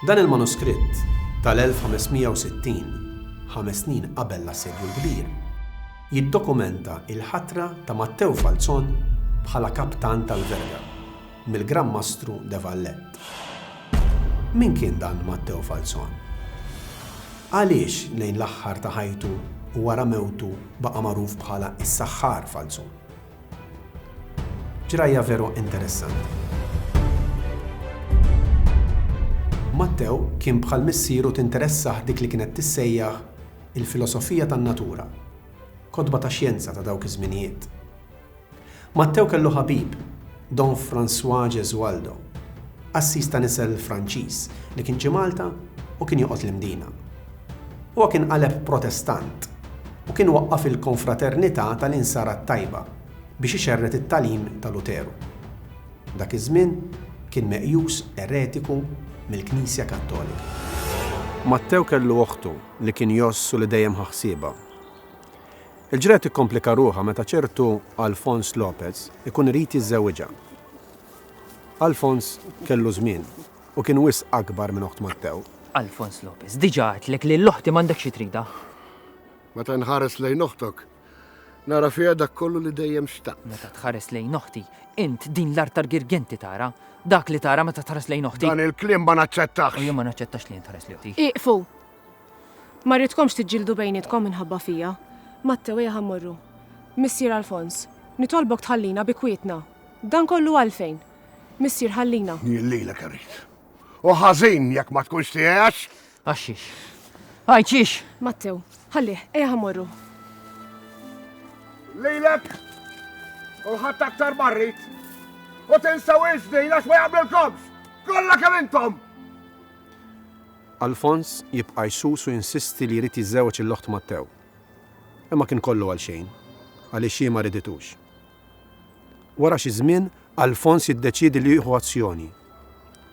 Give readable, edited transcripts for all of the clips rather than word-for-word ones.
Dan il-manuskritt tal-1560, 5 snin qabel l-assedju l-kbir, jiddokumenta il-ħatra ta' Matteo Falzon bħala kaptan tal-verga mill-Gran Mastru de Vallet. Min kien dan Matteo Falzon? Għaliex lejn l-aħħar ta' ħajtu u wara mewtu baqa' magħruf bħala is-Saħħar Falzon? Ġrajja veru interessanti. Matteo kien bħal missieru tinteressaħ dik li kienet tissejjaħ il-filosofija tan-natura, kotba ta' xjenza ta' dawk iż-żminijiet. Matteo kellu ħabib, Don François Gesualdo, assis ta' nisel Franċiż li kien ġie Malta u kien joqgħod l-Mdina. Huwa kien qaleb Protestant u kien waqqaf il-konfraternità tal-Insarat Tajba biex ixerret it-talim ta' Luteru. Dak iż-żmien kien meqjus eretiku mill-Knisja Kattolika. Matteo kellu oħtu li kien jossu li dejjem ħaħsieba. Il-ġret ikkomplika ruħha meta ċertu Alfons Lopez ikun irid jiżżewwiġha. Alfons kellu żmien u kien wisq akbar minn oħt Matteo. Alfons Lopez, diġà għedlek li l-oħti m'għandek xi trida. Meta nħares lejn oħtok, nara fiha dak kollu li dejjem xtaqt. Meta tħares lejn oħti, int din l-artar Girgenti tara, dak li tara meta tħares lejn oħti. Dan il-kliem ma naċċettax. U jien ma naċċettax li tħares lejn oħti. Iqfu! Ma rridkomx tiġġieldu bejnietkom minħabba fija. Matteo ejja ħammorru. Missier Alfons, nitolbok tħallina bi kwietna. Dan kollu għalfejn. Missier ħallina. Jillilek arrid. U ħażin jekk ma tkunx tiegħek. Għaxix. Għajċix. Matteo, ħallih, ejja ħammorru. Lilek! U ħadd aktar marrit. U tinsaw iġdejn għax ma jaqblilkomx! Kollha kemm intom! Alfons jibqa' jsus u jinsisti li jrid jiżżewweġ il-loħt Matteo. Imma kien kollu għal xejn, għaliex jien ma riditux. Wara xi żmien, Alfons jiddeċiedi li jieħu azzjoni.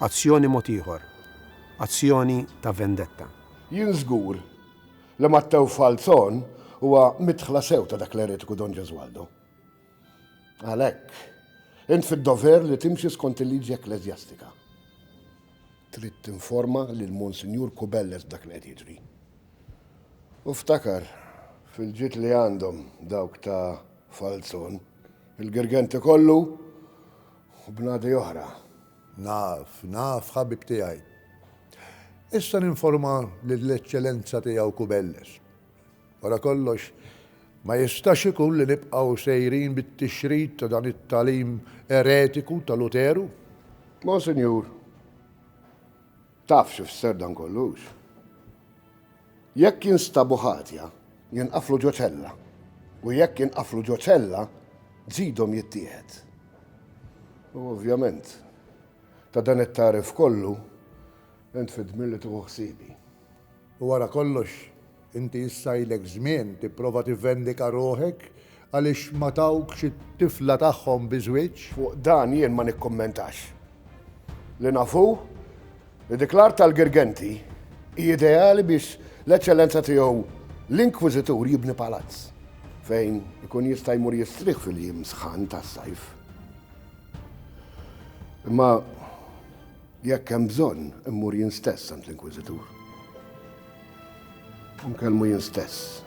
Azzjoni mod ieħor. Azzjoni ta' vendetta. Jien żgur li Matteo Falzon huwa midħla sew ta' dak l-eretiku Don Gesualdo. Għalhekk, int fid-dover li timxi skont il-liġi ekklesjastika. Trid tinforma lil Monsinjur Kubelles dak li qed jiġri. U ftakar fil-ġiet li għandhom dawk ta' Falzon, il-Girgenti kollu u bnadi oħra. Naf, ħabib tiegħi. Issa ninforma lill-eċċellenza tiegħu Kubelles. Wara kollox, ma jistax ikun li nibqgħu sejrin bit-tixrid ta' dan it-talim eretiku ta' Luteru? Monsinjur, taf x'ifisser dan kollux. Jekk jinstabu ħatja, jinqaflu ġo ċella. U jekk jinqaflu ġo ċella, żidhom jittieħed. U ovvjament, ta' dan it-tarif kollu, int fid-dmir li tuħu ħsibi. U wara kollox, inti issa jlek żmien tipprova tivvendika ruħek għaliex ma tawkx it-tifla tagħhom biżwieġ? Fuq dan jien ma nikkommentax. Li nafu li dik l-art tal-Girgenti hija ideali biex l-eċċellenza tiegħu l-Inkwiżitur jibni palazz fejn ikun jista' jmur jistrieħ fil-jiem sħan tas-sajf. Imma jekk hemm bżonn immur jien stess għand l-Inkwiżitur. Nkellmu jien stess.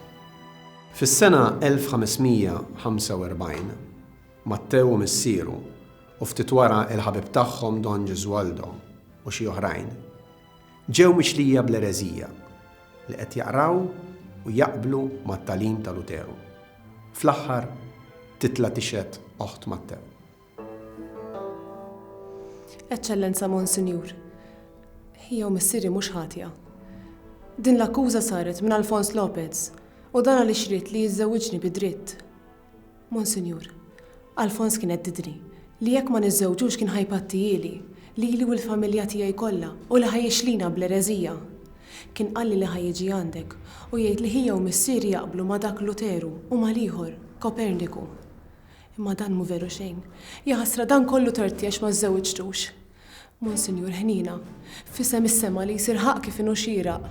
Fis-sena 1545, Matteo u missieru u ftit wara il-ħabib tagħhom Don Gesualdo u xi oħrajn ġew mixlija bl-ereżija li qed jaqraw u jaqblu mat-talim ta' Luteru. Fl-aħħar titla' tixed oħt Matteo. Eċċellenza Monsinjur, hija u missieri mhux ħatja. Din l-akkuża saret minn Alfons Lopez u dan għaliex ried li jiżżewwiġni bid-dritt. Monsinjur, Alfons kienet tidri li jekk ma niżżewġux kien ħajpattijili li u l-familja tiegħi kollha u li ħajjexlina bl-ereżija. Kien qalli li ħajjiġi għandek u jgħid li hija u missieri jaqblu ma' dak Luteru u ma' liħor Koperniku. Imma dan mu veru xejn. Jaħasra dan kollu torti għax ma żżewġtux. Monsinjur ħnina, fisem is-sema li jsir ħaq kif inhu xieraq.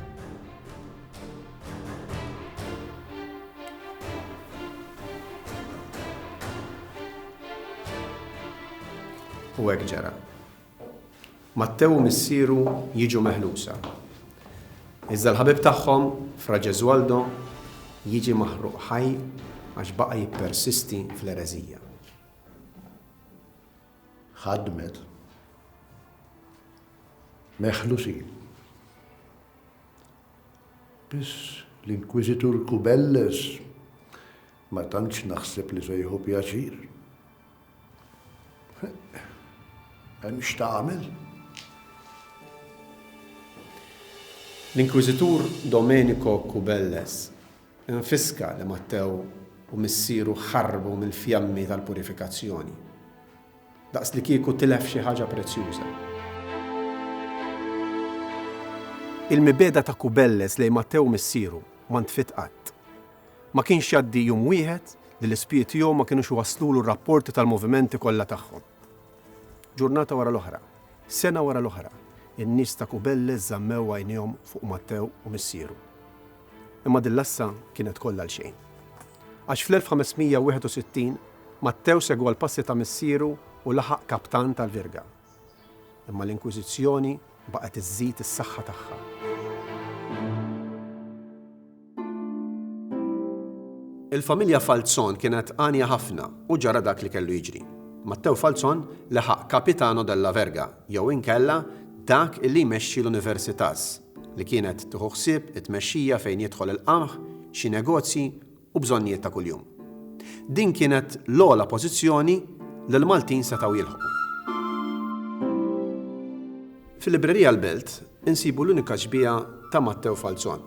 U hekk ġara. Mattew u missieru jiġu meħlusa. Iżda l-ħabib tagħhom, Fra Gesualdo, jiġi maħruq ħaj għax baqa' jippersisti fl-ereżija. ħadmet. Meħlusin. Biss l-Inkwiżitur Kubelles ma tantx naħseb li se jieħu pjaċir. Hemm x'tagħmel? L-Inkwiżitur Domenico Kubelles infiska li Mattew u missieru ħarbu mill-fjammi tal-purifikazzjoni. Daqs li kieku tilef xi ħaġa prezzjuża. Il-mibeda ta' Kubelles lejn Mattew u missieru ma ntfit qatt. Ma kienx jgħaddi jum wieħed li l-ispjiet tiegħu ma kienux iwasslu r-rapporti tal-movimenti kollha tagħhom. Ġurnata wara l-oħra, sena wara l-oħra, in-nies ta' Kubelles żammew għajnejhom fuq Mattew u missieru. Imma dil-lassa kienet kollha l-xejn. Għax fl-1561 Mattew segwa l-passi ta' missieru u laħaq kaptan tal-Virga. Imma l-Inkwiżizzjoni baqgħet iżżid is-saħħa tagħha. Il-familja Falzon kienet għanja ħafna u ġara dak li kellu jiġri. Mattew Falzon laħaq kapitano della Verga, jew inkella dak illi jmexxi l-Universitas, li kienet tieħu ħsieb it-tmexxija fejn jidħol il-qamħ, xi negozji u bżonnijiet ta' kuljum. Din kienet l-ogħla pożizzjoni li l-Maltin setgħu jilħqu. Fil-librerija l-Belt insibu l-unika ġbija ta' Mattew Falzon.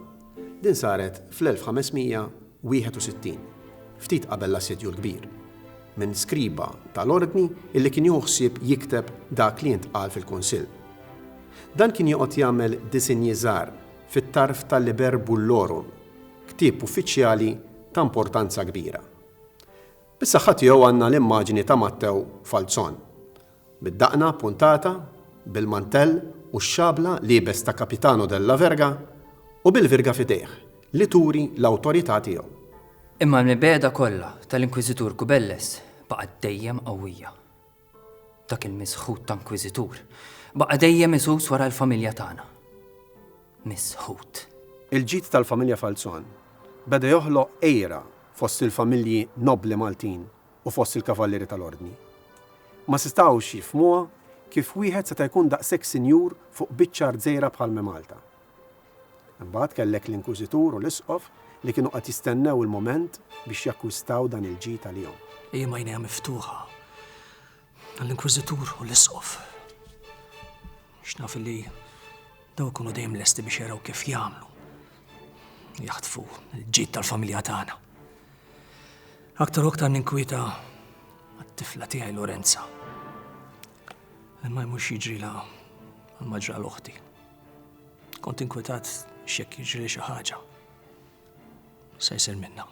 Din saret fl-1561, ftit qabel l-assedju l-kbir, minn skriba tal-ordni illi kien jieħu ħsieb jikteb dak li jintqal fil-Kunsill. Dan kien joqgħod jagħmel disinji żgħar fit-tarf tal-Liber Bullorum, ktieb uffiċjali ta' importanza kbira. Bis-saħħa tiegħu għandna l-immaġni ta' Mattew Falzon, bid-daqna puntata, bil-mantell u x-xabla liebes ta' kapitano della Verga u bil-Virga fidejh li turi l-awtorità tiegħu. Imma l-mibeda kollha tal-Inkwiżitur Kubelles baqgħet dejjem qawwija. Dak il-misħut ta' Inkwiżitur baqa' dejjem isus wara l-familja tagħna. Misħut. Il-ġid tal-familja Falzon beda joħloq ejra fost il-familji nobli Maltin u fost il-kavallieri tal-ordni. Ma sistgħux jifhmuha kif wieħed seta' jkun daqshekk sinjur fuq biċċa żgħira bħal Malta. Imbagħad kellek l-Inkwiżitur u l-Isqof li kienu qed jistennew il-moment biex jakkwistaw dan il-ġid għalihom. Hija majnejha miftuħa għall-Inkwiżitur u l-Isqof. X'naf li daw kunu dejjem lesti biex jaraw kif jagħmlu. Jaħtfu l-ġid tal-familja tagħna. Aktar u aktar ninkwita għat-tifla tiegħi Lorenza. Imma mhux jiġrila għal-maġra l-oħti. Kont inkwitat x'jekk jiġri xi ħaġa. Se jsir minnha.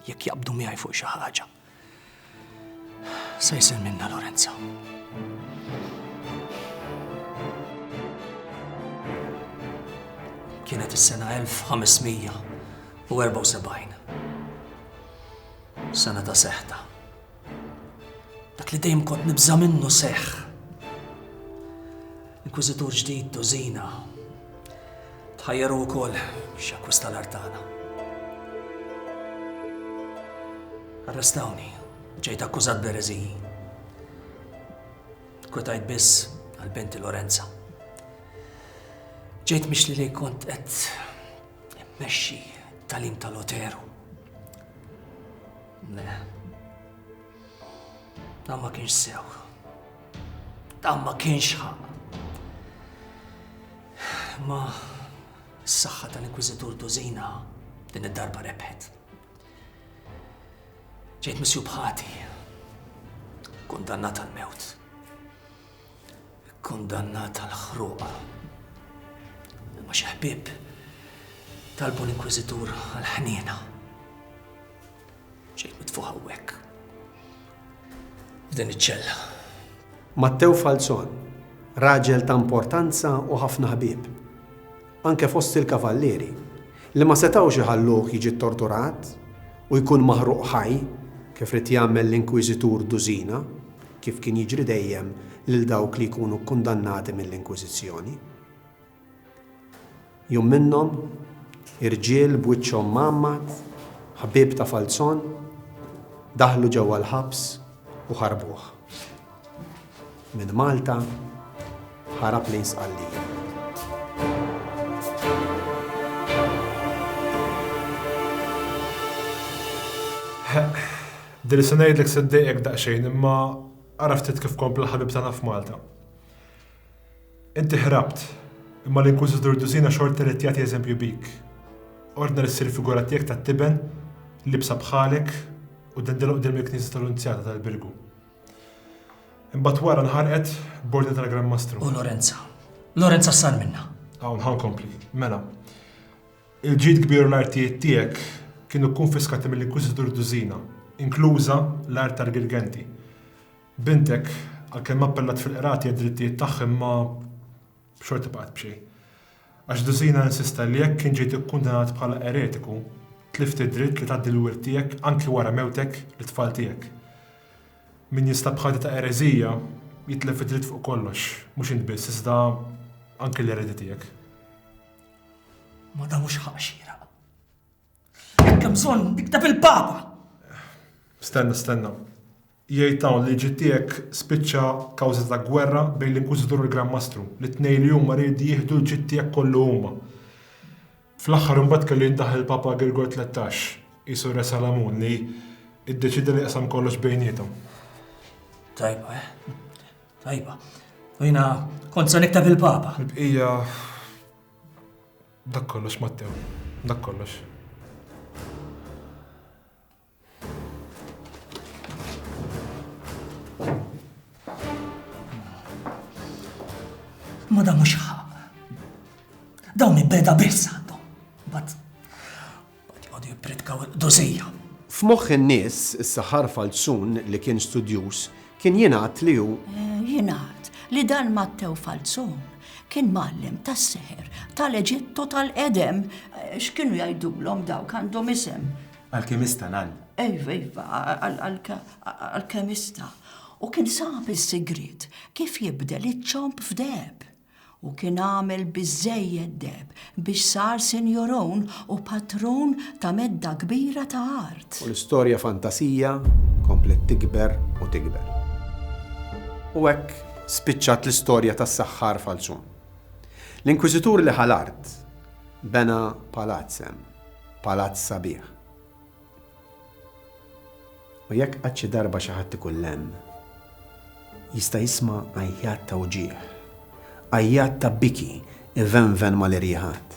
Jekk jaqbdu miegħi fuq xi ħaġa. Se jsir minnha Lorenza. Kienet is-sena 1574. Sena ta' seħta. Dak li dejjem kont nibża minnu seħħ. Inkwiżitur ġdid Dozina tħajjaru wkoll biex jakkwista l-art tagħna. Arrestawni, ġejt akkużat b'ereżiji. Kwetajt biss għall-binti Lorenza. Ġejt mix li kont qed immexxi talim tal-Luteru. Le. Dan ma kienx sew. Dan ma kienx ħaq. Ma s-saħħa tal-Inkwiżitur Dozina din id-darba rebħet. ġejt misjub ħati. Kundannat għal-mewt. Kundannat għal-ħruqa. Ma xi ħbieb talbu l-inkwiżitur għal-ħniena. Ġejt mitfuħ hawnhekk. F'din iċ-ċella. Matteo Falzon, raġel ta' importanza u ħafna ħbieb. Anke fost il-kavalleri li ma setawx iħalluh jiġi torturat u jkun maħruq ħaj kif rid jagħmel l-inkwiżitur Duzina, kif kien jiġri dejjem lil dawk li jkunu kundannati mill-Inkwiżizzjoni. Jum minnhom irġiel b'wiċċhom mammat, ħbieb ta' Falzon, daħlu ġewwa l-ħabs u ħarbuh. Minn Malta ħarab lejn Sqallija. Dili se ngħidlek se ddejqek daqsxejn, imma ara ftit kif kompla ħabib tagħna f'Malta. Inti ħrabt, imma l-Inkwiżitur Duzina xorta irid jagħti eżempju bik. Ordna li ssir figura tiegħek tat-tiben, libsa bħalek u dendilha qudiem il-Knisja tal-Unzjata tal-Birgu. Imbagħad wara nħarqet b'ordni tal-Gran Mastru. U Lorenza. Lorenza sar minna. Hawn ħankompli. Mela. Il-ġid kbir l-artijiet tiegħek kienu konfiskati mill-Inkwiżitur Duzina, inkluża l-art tal-Girgenti. Bintek, għalkemm appellat fil-qrati għad-drittijiet tagħha imma xorta baqgħet b'xejn. Għax Duzina insista li jekk kien ġejt ikkundannat bħala eretiku, tlift id-dritt li tgħaddi l-wirt tiegħek anki wara mewtek l-tfal tiegħek. Min jista' bħadi ta' ereżija jitlef id-dritt fuq kollox, mhux int biss, iżda anki l-eredi tiegħek. Ma da mhux ħaxira. Jekk hemm bżonn nikteb il-Papa. Stenna. Jgħid hawn li ġid tiegħek spiċċa kawża ta' gwerra bejn l-Inkwiżitur u l-Gran Mastru. L-tnejn li huma rriedi jieħdu l-ġid tiegħek kollu huma. Fl-aħħar imbagħad kellu jindaħħal il-Papa Grigor 13, qisu Re Salamun li iddeċida li qasam kollox bejniethom. Tajba, Tajba. U jiena kont se nikteb il-Papa. Il-bqija dak kollox Matteo, dak kollox. Ma da mhux ħaq. Dawn ibeda biss għandhom. Bad jgħodu jippritkaw dozija. F'moħħ in-nies is-Saħħar Falzun li kien studjus kien jingħad li hu Jingħad li dan Matteo Falzon kien mallem tas-seħer tal-Eġittu tal-Edem x'kienu jgħidulhom dawk għandhom isem. Alkemista nan. Iva, alkemista. U kien sab is-sigriet kif jibdel iċ-ċomp f'deb. U kien għamel biżżejjed deb biex sar sinjorun u patrun ta' medda kbira ta' art. u l-istorja fantasija komplet tikber u tikber. U hekk spiċċat l-istorja tas-Saħħar Falzun. L-Inkwiżitur li ħal-art bena palazzem, palazz sabiħ. U jekk qatt xi darba xi ħadd ikun lemm, jista' jisma' ajjat ta' uġieħ, ajjat ta' biki ivenven mal-irjieħat.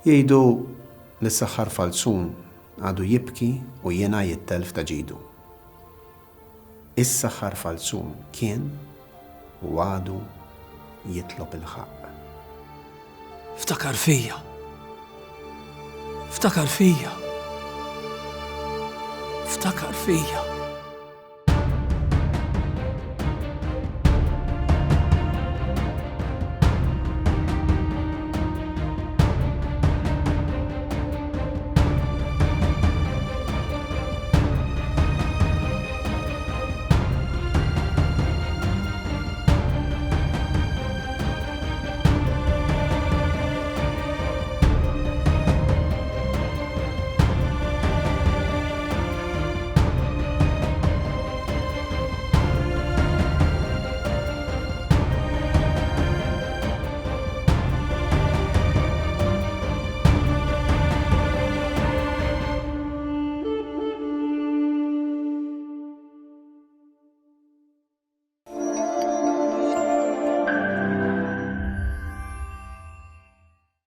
Jgħidu li s-Saħħar Falzun għadu jibki u jiena jittelf ta' ġidu. Is-Saħħar Falzun kien u għadu jitlob il-ħaq. Ftakar fija. Ftakar fija. Ftakar fija.